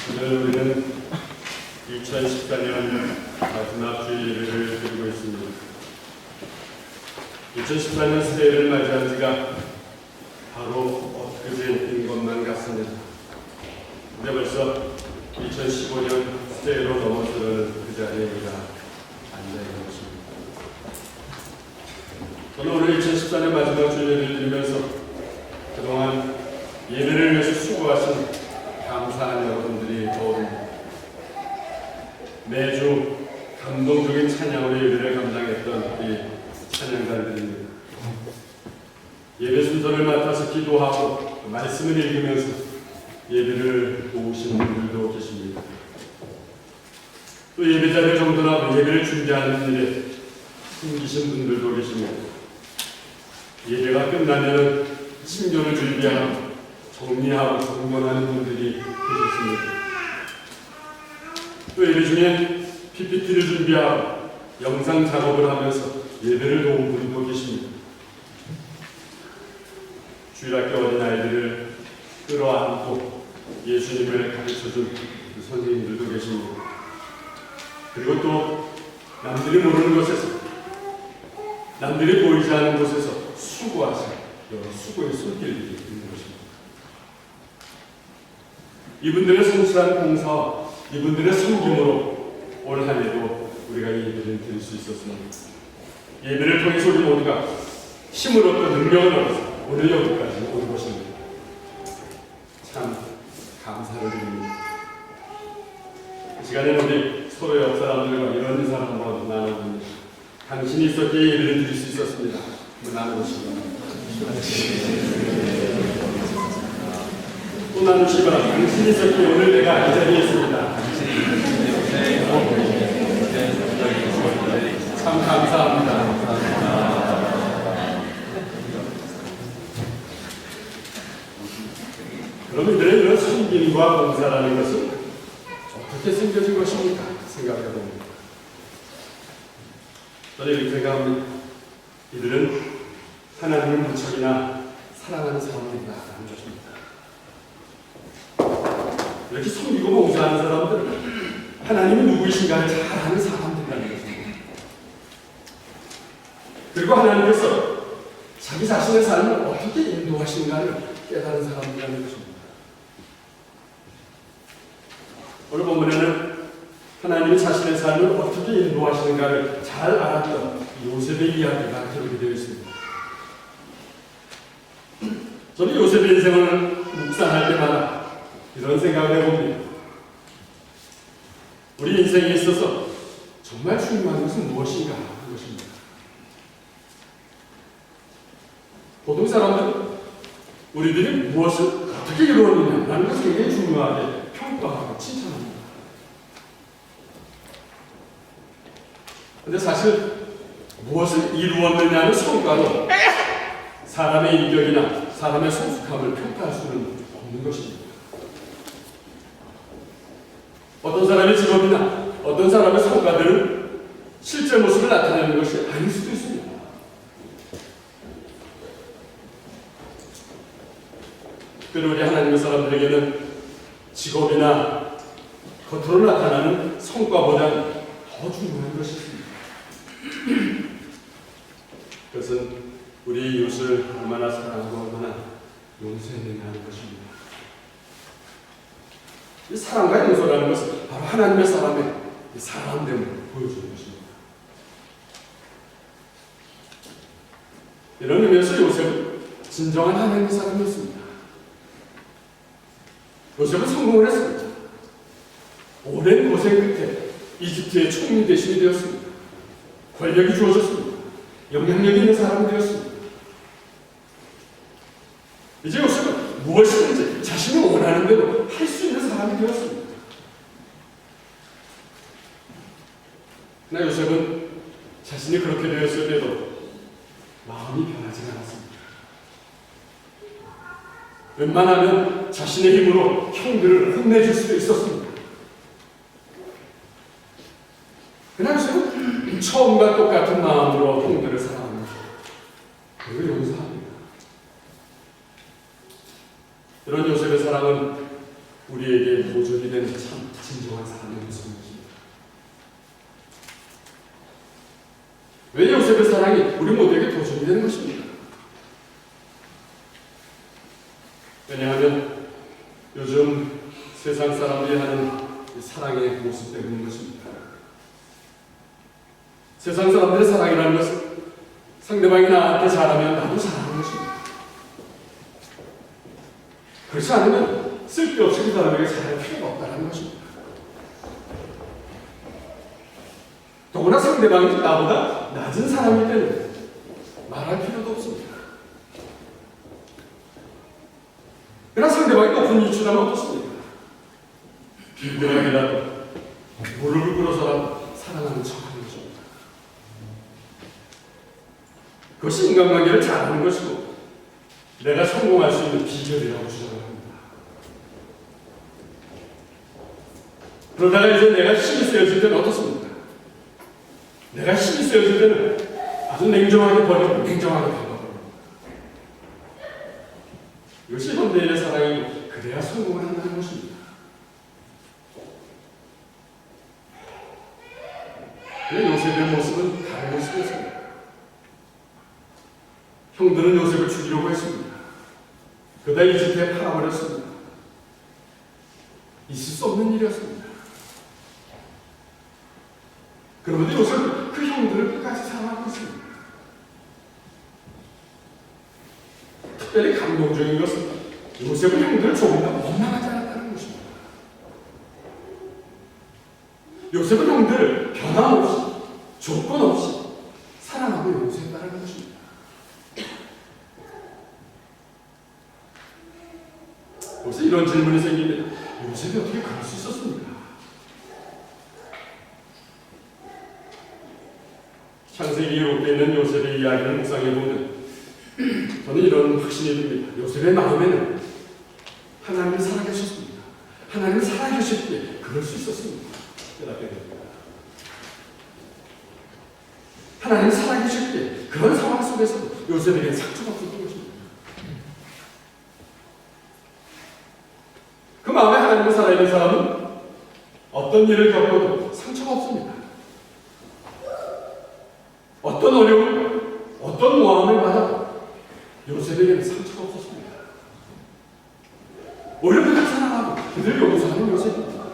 오늘 우리는 2014년 마지막 주일 예배를 드리고 있습니다. 2014년 새해를 맞이한 지가 바로 엊그제인 것만 같습니다. 근데 벌써 2015년 새해로 넘어서는 그 자리에 우리가 앉아있는 것입니다. 저는 오늘 2014년 마지막 주일 예배를 드리면서 그동안 예배를 위해서 수고하신 감사한 여러분들이 떠오릅니다. 매주 감동적인 찬양으로 예배를 감당했던 우리 찬양단들입니다. 예배 순서를 맡아서 기도하고 말씀을 읽으면서 예배를 도우시는 분들도 계십니다. 또 예배자를 정돈하고 예배를 준비하는 일에 숨기신 분들도 계십니다. 예배가 끝나면 신교를 준비하고 정리하고 정돈하는 분들이 계셨습니다. 또 예배 중에 PPT를 준비하고 영상 작업을 하면서 예배를 도운 분도 계십니다. 주일학교 어린아이들을 끌어안고 예수님을 가르쳐준 선생님들도 계십니다. 그리고 또 남들이 모르는 곳에서, 남들이 보이지 않는 곳에서 수고하신 여러 수고의 손길들이 있는 것입니다. 이분들의 성실한 봉사와 이분들의 섬김으로 올 한 해도 우리가 이 예배를 드릴 수 있었습니다. 예배를 통해서 우리 모두가 힘을 얻고 능력을 얻어서 오늘 여기까지 온 것입니다. 참 감사를 드립니다. 이 시간에는 우리 서로 옆 사람들과 이런 인사를 한번 나눠봅니다. 당신이 있었기에 예배를 드릴 수 있었습니다. 한번 나눠보시기 바랍니다. 또 나누시기 바랍니다. 당신이 있었기에 오늘 내가 이 자리에 있습니다. 참 감사합니다. 그럼 이들의 이런 섬김과 봉사라는 것은 어떻게 생겨진 것입니까? 생각해봅니다. 저는 이렇게 생각합니다. 이들은 하나님을 무척이나 사랑하는 사람들이다라는 것입니다. 이렇게 섬기고 봉사하는 사람들은 하나님이 누구이신가를 잘 아는 사람들이라는 것입니다. 그리고 하나님께서 자기 자신의 삶을 어떻게 인도하시는가를 깨달은 사람들이라는 것입니다. 오늘 본문에는 하나님이 자신의 삶을 어떻게 인도하시는가를 잘 알았던 요셉의 이야기가 기록이 되어 있습니다. 저는 요셉의 인생을 묵상할 때마다 이런 생각을 해봅니다. 우리 인생에 있어서 정말 중요한 것은 무엇인가 하는 것입니다. 보통 사람들은 우리들이 무엇을 어떻게 이루었느냐라는 것을 굉장히 중요하게 평가하고 칭찬합니다. 그런데 사실 무엇을 이루었느냐는 성과로 사람의 인격이나 사람의 성숙함을 평가할 수는 없는 것입니다. 어떤 사람의 직업이나 어떤 사람의 성과들은 실제 모습을 나타내는 것이 아닐 수도 있습니다. 특별히 우리 하나님의 사람들에게는 직업이나 겉으로 나타나는 성과보다 더 중요한 것이 있습니다. 그것은 우리 이웃을 얼마나 사랑하고 얼마나 용서해내는 것입니다. 이 사랑과 용서라는 것은 바로 하나님의 사람의 사람됨을 보여주는 것입니다. 이런 의미에서 요셉은 진정한 하나님의 사람이었습니다. 요셉은 성공을 했습니다. 오랜 고생 끝에 이집트의 총리 대신이 되었습니다. 권력이 주어졌습니다. 영향력 있는 사람이 되었습니다. 이제 요셉은 무엇이든지 자신이 원하는 대로 할 수 있는 사람이 되었습니다. 그러나 요셉은 자신이 그렇게 되었을 때도 마음이 변하지 않았습니다. 웬만하면 자신의 힘으로 형들을 혼내줄 수도 있었습니다. 그러나 요셉은 처음과 똑같은 마음으로 형들을 사랑합니다. 그리고 용서합니다. 이런 요셉의 사랑은 우리에게 보존이 되는 참 진정한 사랑의 모습입니다. 왜 요셉의 사랑이 우리 모두에게 도전이 되는 것입니까? 왜냐하면 요즘 세상 사람들이 하는 사랑의 모습 때문인 것입니다. 세상 사람들의 사랑이라는 것은 상대방이 나한테 잘하면 나도 잘하는 것입니다. 그렇지 않으면 쓸데없이 그 사람에게 잘할 필요가 없다는 것입니다. 더구나 상대방이 나보다 낮은 사람일 때는 말할 필요도 없습니다. 그러나 상대방이 높은 위치라면 어떻습니까? 비굴하게라도 무릎을 꿇어서라도 사랑하는 척하는 것입니다. 그것이 인간관계를 잘하는 것이고 내가 성공할 수 있는 비결이라고 주장을 합니다. 그러다가 이제 내가 힘이 세어질 때는 어떻습니까? 내가 힘이 세어질 때는 아주 냉정하게 버리고 냉정하게 바꿔버립니다. 이것이 현대인의 사랑이고 그래야 성공을 한다는 것입니다. 그런데 요셉의 모습은 다른 모습이었습니다. 형들은 요셉을 죽이려고 했습니다. 그러다 이집트에 팔아버렸습니다. 있을 수 없는 일이었습니다. 그런데 요셉은 그 형들을 끝까지 사랑하고 있습니다. 특별히 감동적인 것은 요셉은 형들을 조금 더 원망하지 않았다는 것입니다. 요셉은 형들을 변함없이 조건 없이 사랑하고 용서했다는 것입니다. 벌써 이런 질문이 생깁니다. 요셉이 어떻게 그럴 수 있었습니까? 창세기 기록되어 있는 요셉의 이야기를 묵상해보면 저는 이런 확신이 듭니다. 요셉의 마음에는 하나님이 살아계셨습니다. 하나님이 살아계셨기에 그럴 수 있었습니다. 깨닫게 됩니다. 하나님이 살아계셨기에 그런 상황 속에서도 요셉에게 상처가 없었던 것입니다. 그 마음에 하나님을 살아있는 사람은 어떤 일을 겪어도 상처가 없습니다. 어떤 어려움, 어떤 모함을 받아도 요셉에게는 상처가 없었습니다. 오히려 그들을 사랑하고 그들을 용서하는 요셉입니다.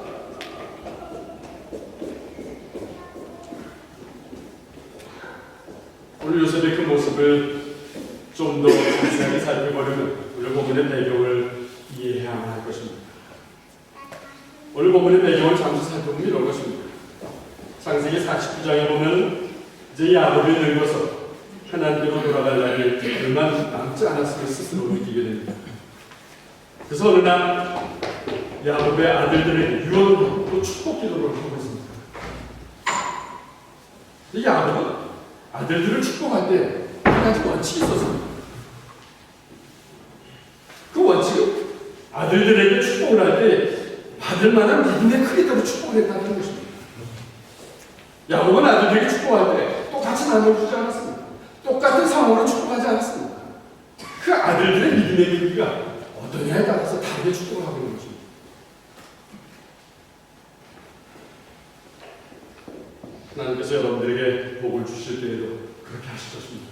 오늘 요셉의 그 모습을 좀 더 자세하게 살펴보려면 오늘 본문의 배경을 이해해야 할 것입니다. 오늘 본문의 배경을 잠시 살펴보면 이런 것입니다. 창세기 49장에 보면 이제 야곱이 늙어서 하나님께로 돌아갈 날이 얼마 남지 않았음을 스스로 느끼게 됩니다. 그래서 어느 날 야곱의 아들들에게 유언도 축복 기도를 하고 있습니다. 이 야곱은 아들들을 축복할 때 한 가지 원칙이 있었습니다. 그 원칙은 아들들에게 축복을 할 때 받을 만한 믿음의 크기대로 축복을 했다는 것입니다. 야곱은 아들들에게 축복할 때 똑같이 나눠주지 않았습니다. 똑같은 상황으로 축복하지 않았습니다. 그 아들들의 믿음의 크기가 어떠냐에 따라서 다르게 축복을 하고 있는 것입니다. 하나님께서 여러분들에게 복을 주실 때에도 그렇게 하실 것입니다.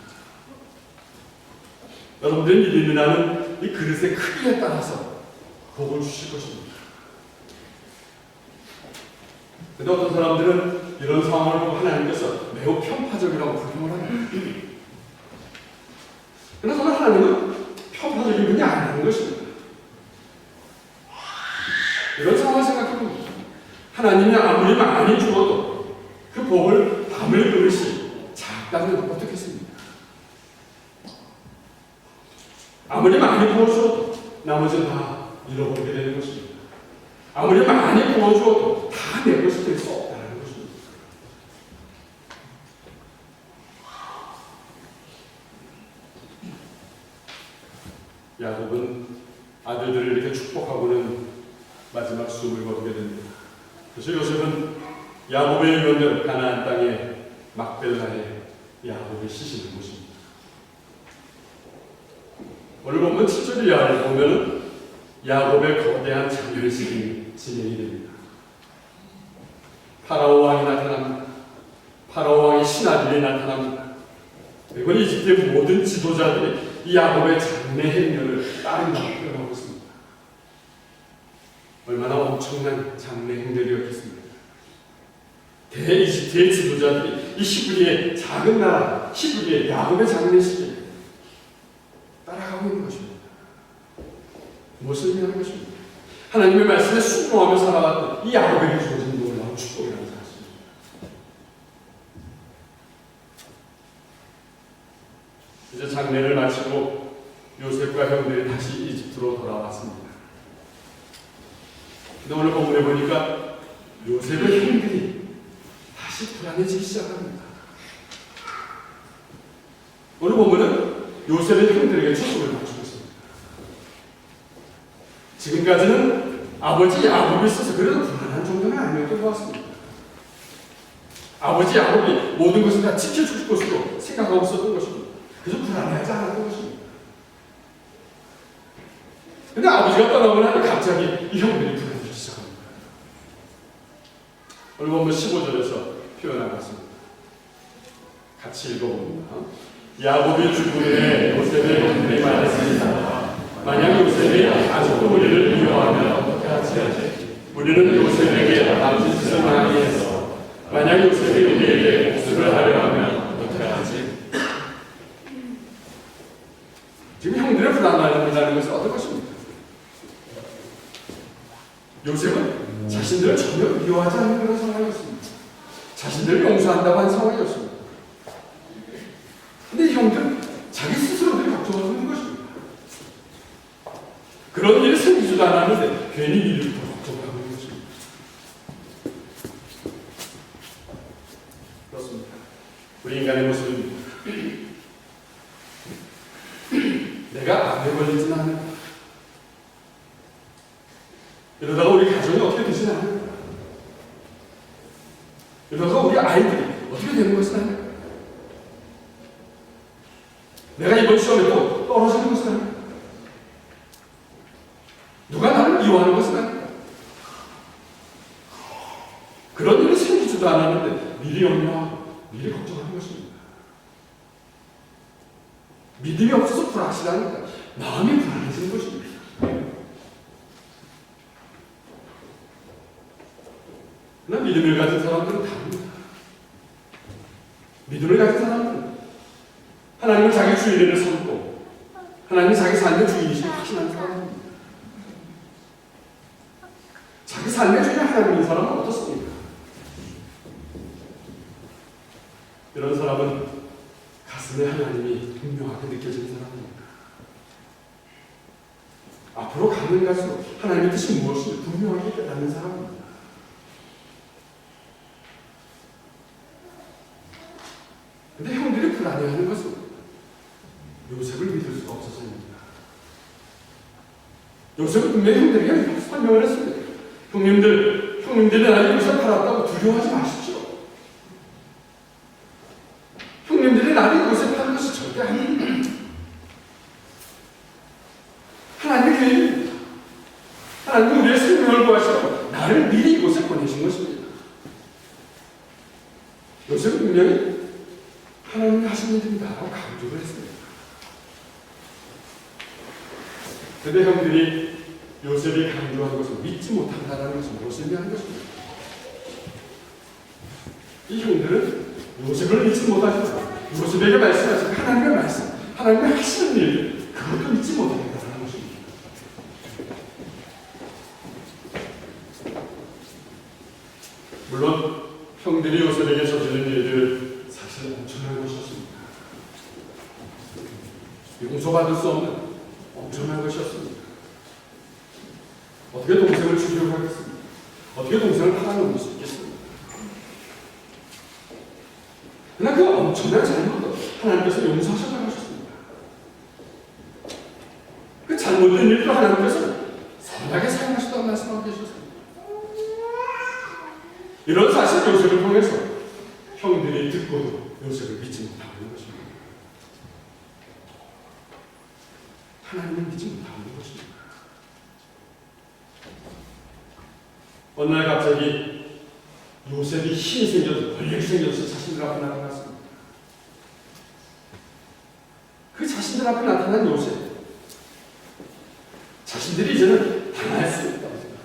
여러분들의 믿음이라는 이 그릇의 크기에 따라서 복을 주실 것입니다. 그런데 어떤 사람들은 이런 상황을 보고 하나님께서 매우 편파적이라고 불평을 합니다. 그래서 하나님은 편파적인 분이 아니라는 것입니다. 이런 상황을 생각해봅니다. 하나님이 아무리 많이 주어도 그 복을 담을 그릇이 작다면 어떻겠습니까? 아무리 많이 부어주어도 나머지는 다 잃어버리게 되는 것입니다. 아무리 많이 부어주어도 다 내 것이 될 수 없다는 것입니다. 야곱은 아들들을 이렇게 축복하고는 마지막 숨을 거두게 됩니다. 그래서 요셉은 야곱의 유언대로 가나안 땅에 막벨라에 야곱을 시시는 곳입니다. 오늘 보면 7절 이하를 보면 야곱의 거대한 장례식이 진행이 됩니다. 파라오 왕이 나타납니다. 파라오 왕의 신하들이 나타납니다. 그리고 이집트의 모든 지도자들이 이 야곱의 장례 행렬을 따른다고 표현하고 있습니다. 얼마나 엄청난 장례 행렬이었겠습니까? 대이집트의 지도자들이 이 히브리의 작은 나라, 히브리의 야곱의 장례식에 따라가고 있는 것입니다. 무엇을 의미하는 것입니까? 하나님의 말씀에 순종하며 살아갔던 이 야곱에게 주어진 놀라운 축복이라는 사실입니다. 이제 장례를 마치고 요셉과 형들이 다시 이집트로 돌아왔습니다. 근데 오늘 본문에 보니까 요셉의 형들이 다시 불안해지기 시작합니다. 오늘 본문은 요셉의 형들에게 초점을 맞추고 있습니다. 지금까지는 아버지 야곱이 있어서 그래도 불안한 정도는 아니었던 것 같습니다. 아버지 야곱이 모든 것을 다 지켜줄 것으로 생각하고 있었던 것입니다. 그래서 불안해하지 않았던 것입니다. 그런데 아버지가 떠나고 나니 갑자기 이 형들이 불안해지기 시작합니다. 오늘 보면 15절에서 표현하고 있습니다. 같이 읽어봅니다. 야곱이 죽은 후에 요셉의 형들이 말했습니다. 만약 요셉이 아직도 우리를 미워하면 어떻게 하지? 우리는 요셉에게 남짓을 많이 해서 만약 요셉이 우리에게 복수를 하려 하면 어떻게 하지? 지금 형들의 불안하다는 것은 어떤 것입니까? 요셉은 자신들을 전혀 미워하지 않는 그런 상황이었습니다. 자신들을 용서한다고 한 상황이었습니다. 근데 형들은 자기 스스로들이 걱정하고 있는 것입니다. 그런 일이 생기지도 않았는데 괜히 이를 더 걱정하고 있는 것입니다. 그렇습니다. 우리 인간의 모습은 내가 암에 걸리지는 않는다. 이러다가 우리 가정이 어떻게 되지는 않는다. 이러다가 우리 아이들이 어떻게 되는 것은 아닐까. 내가 이번 시험에 또 떨어지는 것은 아닐까. 누가 나를 미워하는 것은 아닐까. 그런 일이 생기지도 않았는데 미리 염려하고 미리 걱정하는 것입니다. 믿음이 없어서 불확실하니까 마음이 불안해지는 것입니다. 그러나 믿음을 가진 사람들은 다릅니다. 믿음을 가진 사람들은 하나님을 자기 주인으로 삼고 하나님이 자기 삶의 주인이시고 확신하는 사람입니다. 자기 삶의 주인이 하나님인 사람은 어떻습니까? 이런 사람은 가슴에 하나님이 분명하게 느껴지는 사람입니다. 앞으로 가는 갈수록 하나님의 뜻이 무엇인지 분명하게 깨닫는 사람입니다. 근데 형들이 불안해하는 것은 요셉을 믿을 수가 없어서입니다. 요셉은 분명히 형들에게 설명을 했습니다. 형님들이 나를 요셉 팔았다고 두려워하지 마십시오. 형님들이 나를 요셉 파는 것이 절대 아닙니다. 하나님의 계획입니다. 하나님이 우리의 생명을 구하시고 나를 미리 이곳에 보내신 것입니다. 요셉은 분명히 하나님이 하신 일입니다라고 강조를 했습니다. 그런데 형들이 요셉이 강조한 것을 믿지 못한다는 것은 무엇을 의미하는 것입니까? 이 형들은 요셉을 믿지 못하지만 요셉에게 말씀하신 하나님의 말씀, 하나님의 하시는 일, 그것도 믿지 못하겠다는 것입니다. 물론 형들이 요셉에게 저지른 일들 사실 엄청난 것이었습니다. 용서받을 수 없는 엄청난 것이었습니다. 어떻게 동생을 죽이려고 하겠습니까? 어떻게 동생을 팔아넘을 수 있겠습니까? 그러나 그 엄청난 잘못도 하나님께서 용서하셨다고 하셨습니다. 그 잘못된 일도 하나님께서 선하게 사용하셨다고 말씀하고 계셨습니다. 이런 사실 요셉을 통해서 형들이 듣고도 요셉을 믿지 못하고 있는 것입니다. 하나님을 믿지 못하고 있는 것입니다. 어느 날 갑자기 요셉이 힘이 생겨서 권력이 생겨서 자신들 앞에 나타났습니다. 그 자신들 앞에 나타난 요셉, 자신들이 이제는 당할 수 있다고 생각.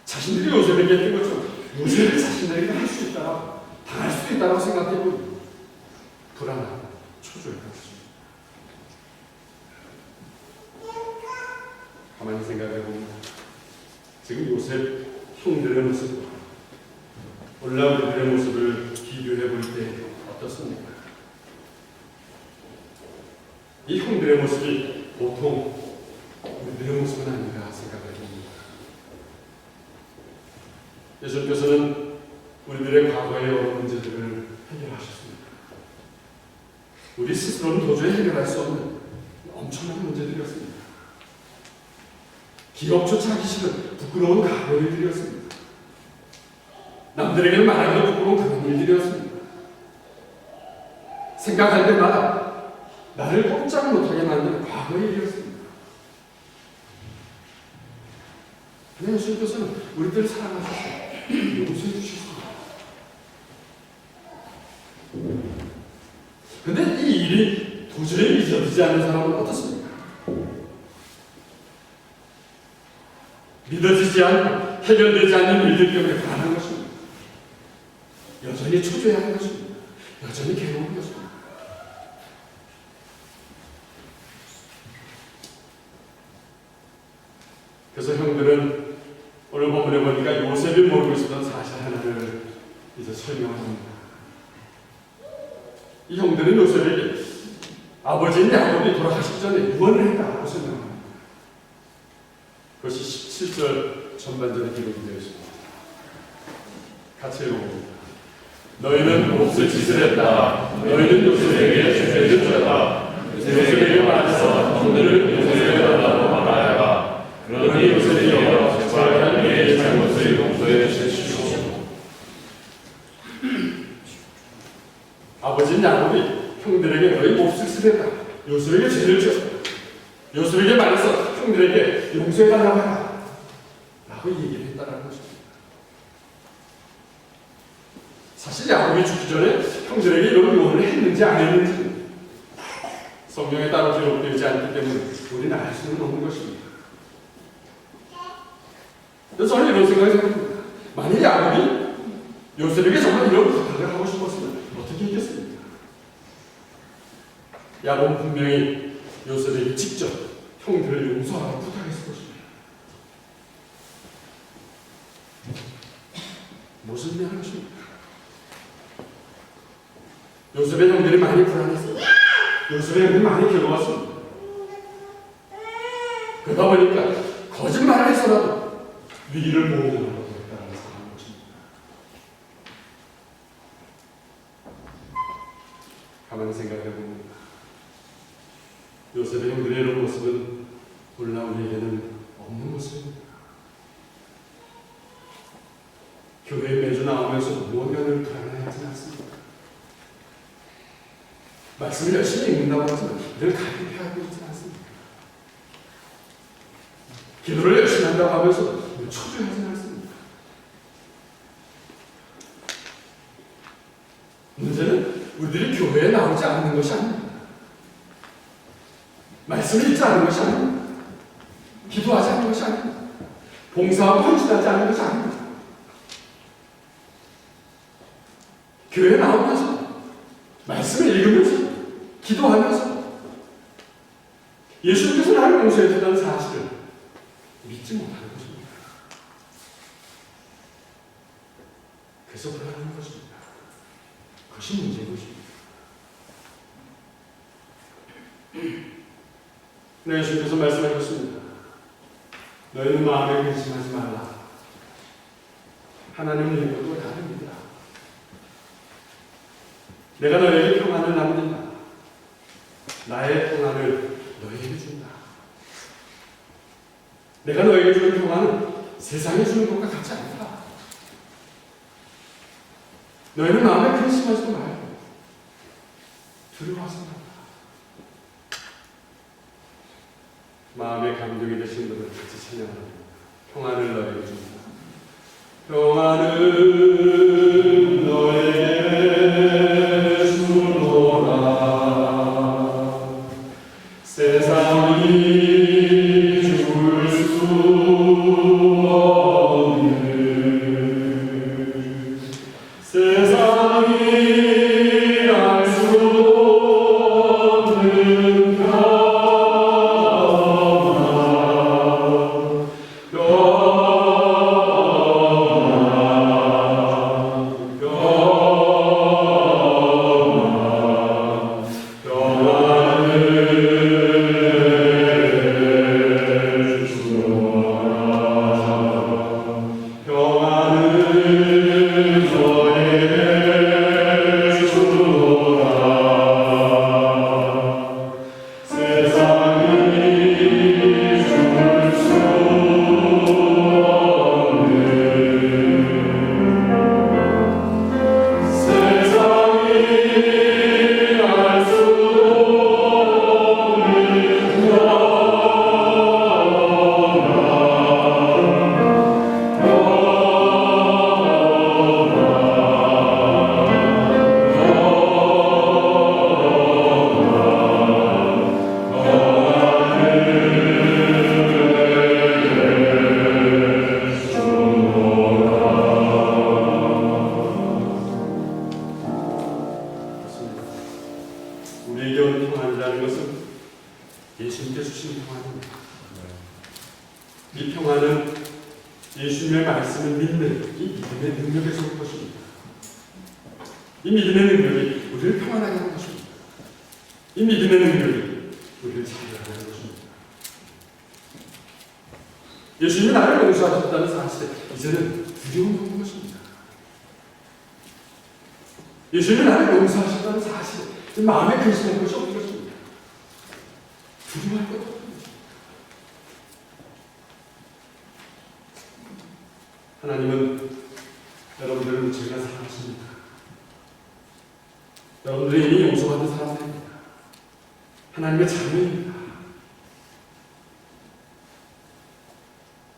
자신들이 요셉에게 했던 것처럼 요셉이 자신들에게 할 수 있다고, 당할 수도 있다고 생각해보니 불안하고 초조했던 것입니다. 가만히 생각해보면 지금 요셉 형들의 모습과 오늘날 우리들의 모습을 비교해볼 때 어떻습니까? 이 형들의 모습이 보통 우리들의 모습은 아닌가 생각해 봅니다. 예수님께서는 우리들의 과거의 여러 문제들을 해결하셨습니다. 우리 스스로는 도저히 해결할 수 없는 엄청난 문제들이었습니다. 기억조차 하기 싫은 부끄러운 과거의 일들이었습니다. 남들에게는 말하기도 부끄러운 그런 일들이었습니다. 생각할 때마다 나를 꼼짝 못하게 만드는 과거의 일이었습니다. 그런데 예수님께서는 우리들을 사랑하셔서 용서해 주셨습니다. 그런데 이 일이 도저히 잊어지지 않는 사람은 어떻습니까? 믿어지지 않고 해결되지 않는 일들 때문에 불안한 것입니다. 여전히 초조해하는 것입니다. 여전히 괴로운 것입니다. 그래서 형들은 오늘 본문에 보니까 요셉이 모르고 있었던 사실 하나를 이제 설명합니다. 이 형들은 요셉에게 아버지인 야곱이 돌아가시기 전에 유언을 했다고 설명합니다. 그것이 17절 전반전에 기록이 되어 있습니다. 같이 읽어봅니다. 너희는 몹쓸 짓을 했다. 너희는 요셉에게 죄를 졌다. 요셉에게 말해서 형들을 요셉에게 달라고 말하여라. 그러니 요셉이 여러 제발 우리의 잘못을 용서해 주시옵소서. 아버지인 야곱이 형들에게 너희 몹쓸 짓을 했다. 요셉에게 죄를 졌다. 요셉에게 말해서 형들에게 용서해달라고 해라 라고 얘기를 했다는 것입니다. 사실 야곱이 죽기 전에 형들에게 이런 요원을 했는지 안 했는지 성경에 따로 기록되지 않기 때문에 우리는 알 수는 없는 것입니다. 그래서 저는 이런 생각이 듭니다. 만일 야곱이 요셉에게 정말 이런 부탁을 하고 싶었으면 어떻게 했겠습니까? 야곱은 분명히 요셉에게 직접 형들을 용서하라고 부탁했을 것입니다. 무슨 의미하는 것입니까? 요셉의 형들이 많이 불안했습니다. 요셉의 형들이 많이 괴로웠습니다. 그러다 보니까 거짓말을 해서라도 위기를 모으려고 했다는 것입니다. 가만히 생각해 봅니다. 요셉의 형들의 이런 모습은 오늘날 우리에게는 없는 모습입니다. 교회에 매주 나오면서 무언가를 불안해하지 않습니다. 말씀을 열심히 읽는다고 해서 늘 갈급해하고 있지 않습니다. 기도를 열심히 한다고 하면서 늘 초조해하지 않습니다. 문제는 우리들이 교회에 나오지 않는 것이 아닙니다. 말씀을 읽지 않는 것이 아닙니다. 기도하지 않는 것이 아닙니다. 봉사하고 헌신하지 않는 것이 아닙니다. 교회에 나오면서 말씀을 읽으면서 기도하면서 예수님께서 나를 용서해 준다는 사실을 믿지 못하는 것입니다. 그래서 불안한 것입니다. 그것이 문제인 것입니다. 네, 예수님께서 말씀하셨습니다. 너희는 마음에 근심하지 말라. 하나님을 믿고 나를 믿으라. 내가 너희에게 평안을 남긴다. 나의 평안을 너희에게 준다. 내가 너희에게 주는 평안은 세상에 주는 것과 같지 않다. 너희는 마음에 근심하지 말고 두려워하지 말라. 마음의 감동이 되신 분을 같이 찬양합니다. 평안을 너희에게 준다. 평안은 너에게 주노라. 세상이 죽을 수 없는, 세상이 알 수 없는 우리에게 오는 평안이라는 것은 예수님께 주신 평안입니다. 이 평안은 예수님의 말씀을 믿는 이 믿음의 능력에서 올 것입니다. 이 믿음의 능력이 우리를 평안하게 하는 것입니다. 이 믿음의 능력이 우리를 자유하게 하는 것입니다. 예수님이 나를 용서하셨다는 사실에 이제는 두려움이 없는 것입니다. 예수님이 나를 용서하셨다는 사실에 마음에 근심할 것이 없는 것입니다. 두려워할 것도 없는 것입니다. 하나님은 여러분들을 무척이나 사랑하십니다. 여러분들이 이미 용서받은 사람들입니다. 하나님의 자녀입니다.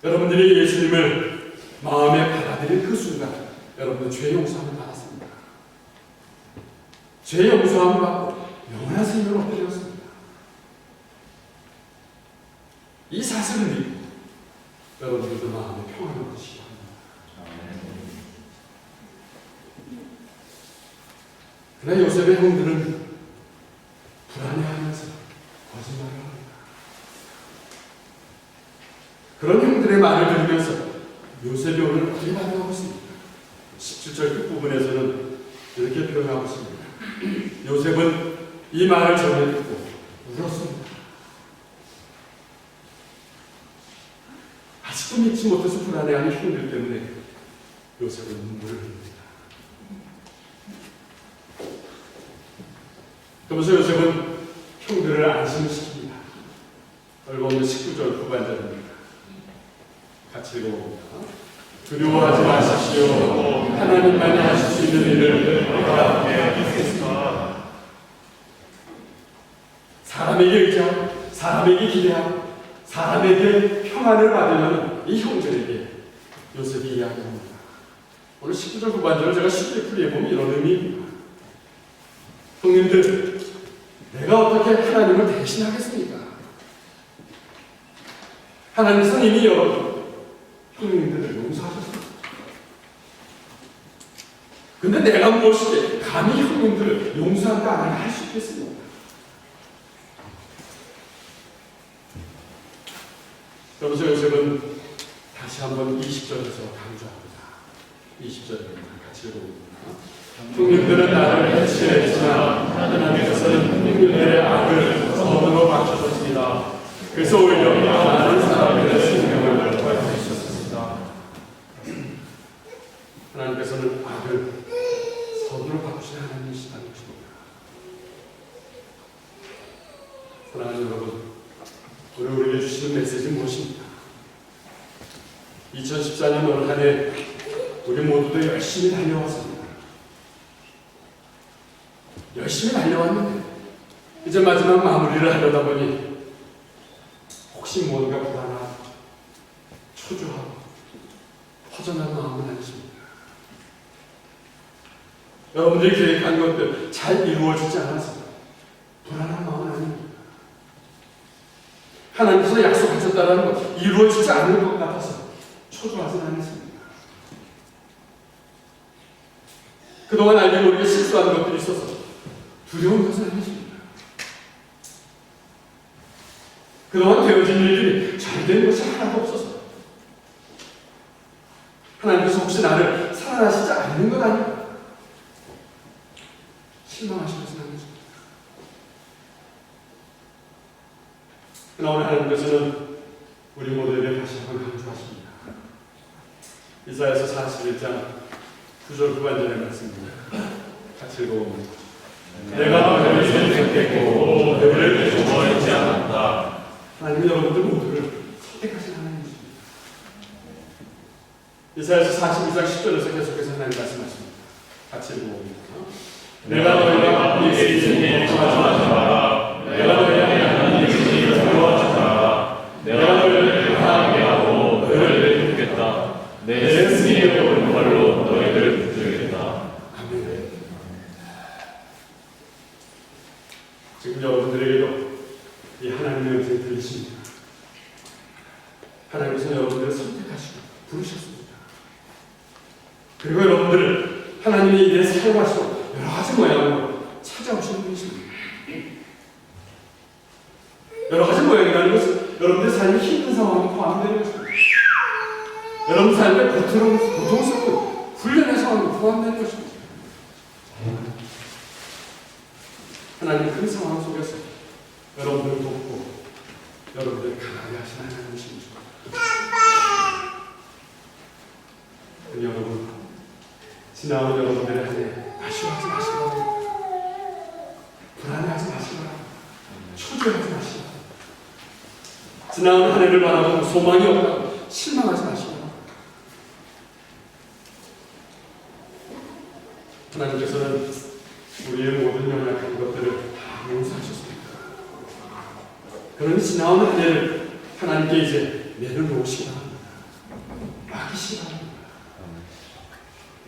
여러분들이 예수님을 마음에 받아들인 그 순간 여러분은 죄 용서함을 받았습니다. 죄 용서함을 받고 영원한 생명을 얻게 되었습니다. 이 사실을 믿고 여러분들도 마음에 평안을 얻으시기 바랍니다. 그러나 요셉의 형들은 불안해하면서 거짓말을 합니다. 그런 형들의 말을 들으면서 요셉이 오늘 어떻게 반응하고 있습니까? 17절 끝부분에서는 이렇게 표현하고 있습니다. 요셉은 이 말을 전해 듣고 울었습니다. 아직도 믿지 못해서 불안해하는 형들 때문에 요셉은 눈물을 흘립니다. 그러면서 요셉은 형들을 안심시킵니다. 얼마나 19절 후반절입니다. 같이 읽어봅니다. 두려워하지 마십시오. 하나님만이 하실 수 있는 일을 우리가 함께 하겠습니다. 사람에게 의지하고 사람에게 기대하고 사람에게 평안을 받으려는 이 형제에게 요셉이 이야기합니다. 오늘 19절 후반절을 제가 쉽게 풀이해보면 이런 의미입니다. 형님들, 내가 어떻게 하나님을 대신하겠습니까? 하나님께서는 이미 여러분 형님들을 용서하셨습니다. 근데 내가 무엇이게 감히 형님들을 용서한다 안 한다 할 수 있겠습니까? 그러면서 요셉은 다시 한번 20절에서 강조합니다. 20절입니다. 같이 읽어봅니다. 형님들은 나를 해치했지만 하나님께서는 형님들의 악을 선으로 바꾸셨습니다. 그래서 오히려 많은 사람들의 생명을 구하셨습니다. 하나님께서는 악을 선으로 바꾸신 하나님이시다는 것입니다. 사랑하는 여러분, 오늘 우리에게 주시는 메시지는 무엇입니까? 2014년 올 한 해 우리 모두도 열심히 달려왔습니다. 열심히 달려왔는데 이제 마지막 마무리를 하려다 보니 혹시 뭔가 불안하고 초조하고 허전한 마음은 아니십니다. 여러분들이 계획한 것들 잘 이루어지지 않아서 불안한 마음은 아닙니다. 하나님께서 약속하셨다는 것 이루어지지 않을 것 같아서 초조하지는 않습니다. 그동안 알게 모르게 실수한 것들이 있어서 두려운 것은 아니십니다. 그동안 되어진 일들이 잘 된 것이 하나도 없어서 하나님께서 혹시 나를 사랑하시지 않는 것 아닌가 실망하신 것은 아니십니다. 그러나 오늘 하나님께서는 우리 모두에게 다시 한번 강조하십니다. 이사야서 41장 9절 후반절의 말씀입니다. 같이 읽어봅니다. 내가 너희를 선택했고 너희를 좋아하지 않았다. 하나님은 여러분들 모두를 선택하신 하나님이십니다. 이사야서 42장 10절에서 계속해서 하나님 말씀하십니다. 같이 읽어봅니다. 내가 너희와 네 인생에 좋아하지 마라. 내가 너희에게 하는 일을 두려워하지 마라. 내가 너희를 강하게 하고 너희를 붙겠다. 내 승리의 오른발로 너희를 붙들겠다. 아멘. 지금 여러분들에게도 이 하나님의 음성이 들리십니다. 하나님께서 여러분들을 선택하시고 부르셨습니다. 그리고 여러분들을 하나님이 이래 사용하시고 여러 가지 모양으로 찾아오시는 분이십니다. 여러 가지 모양이라는 것은 여러분들 삶이 힘든 상황이 포함되는 것입니다. 여러분 삶의 고통스럽고 훈련의 상황이 포함되는 것입니다. 하나님 그 상황 속에서 여러분들을 돕고 여러분들을 강하게 하시는 하나님이십니다. 여러분 지나온 여러분들의 한 해 아쉬워하지 마시고 불안해하지 마시고 초조해하지 마시고 지나온 한 해를 바라보고 소망이 없다고 실망하지 마시고 하나님께서는 우리의 모든 연약한 것들을 다 용서하셨습니다. 그러니 지나온 한 해를 하나님께 이제 내려놓으시기 바랍니다. 맡기시기 바랍니다.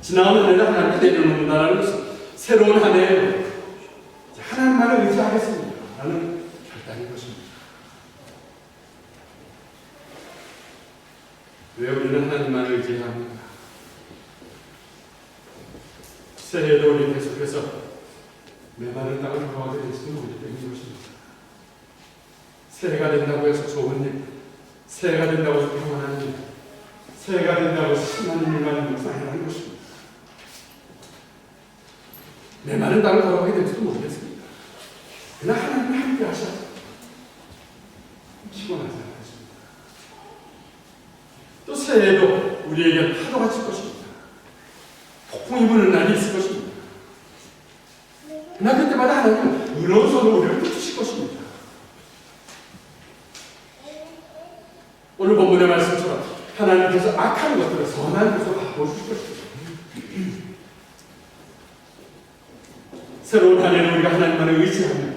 지나온 한 해를 하나님께 내려놓는다는 것은 새로운 한 해에 하나님만을 의지하겠습니다 라는 결단인 것입니다. 왜 우리는 하나님만을 의지해야 합니까? 새해에도 우리 계속해서 메마른 땅을 걸어가게 될지도 모르기 때문인 것입니다. 새해가 된다고 해서 좋은 일, 새해가 된다고 해서 평안한 일, 새해가 된다고 해서 신나는 일만 있는 것은 아니라는 것입니다. 메마른 땅을 걸어가게 될지도 모르겠습니다. 그러나 하나님이 함께 하셔서 피곤하지 않으십니다. 또 새해에도 우리에게 파도가 칠 것입니다. 폭풍이 부는 날이 있을 것입니다. 그러나 그때마다 하나님은 의로운 손으로 우리를 붙이실 것입니다. 오늘 본문의 말씀처럼 하나님께서 악한 것들을 선한 것으로 바꿔주실 것입니다. 새로운 한 해는 우리가 하나님만을 의지하며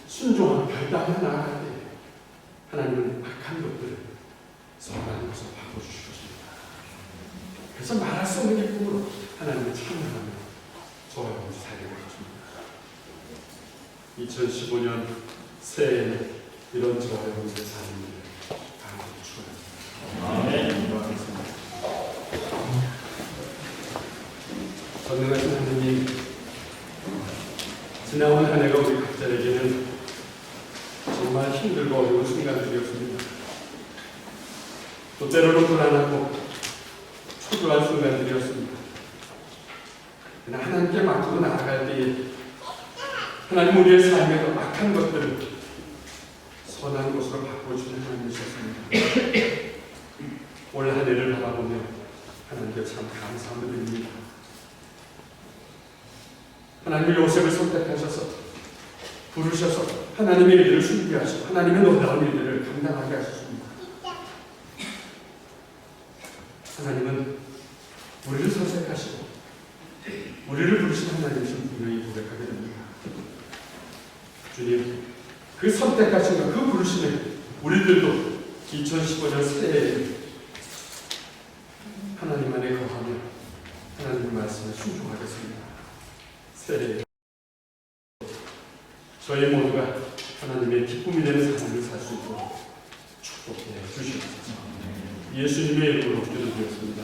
순종하며 결단하며 나아갈 때 하나님은 악한 것들을 선한 것으로 바꿔주실 것입니다. 그래서 말할 수 없는 기쁨으로 하나님을 찬양하며 좋아하면서 살게 되었습니다. 2015년 새해에는 이런 저와 여러분들의 삶을 강하게 축원합니다. 아멘. 전능하신 하나님, 지나온 한 해가 우리 각자에게는 정말 힘들고 어려운 순간들이었습니다. 또 때로는 불안하고 초조한 순간들이었습니다. 그러나 하나님께 맡기고 나아갈 때에 하나님 우리의 삶에도 악한 것들을 선한 것으로 바꿔주는 하나님이셨습니다. 올 한 해를 바라보며 하나님께 참 감사함을 드립니다. 하나님이 요셉을 선택하셔서 부르셔서 하나님의 일들을 준비하시고 하나님의 놀라운 일들을 감당하게 하셨습니다. 하나님은 우리를 선택하시고 우리를 부르신 하나님이신 분명히 고백하게 됩니다. 주님, 그 선택하심과 그 부르심에 우리들도 2015년 새해에 하나님 안에 거하며 하나님의 말씀에 순종하겠습니다. 새해 저희 모두가 하나님의 기쁨이 되는 삶을 살 수 있도록 축복해 주시옵소서. 예수님의 이름으로 기도드렸습니다.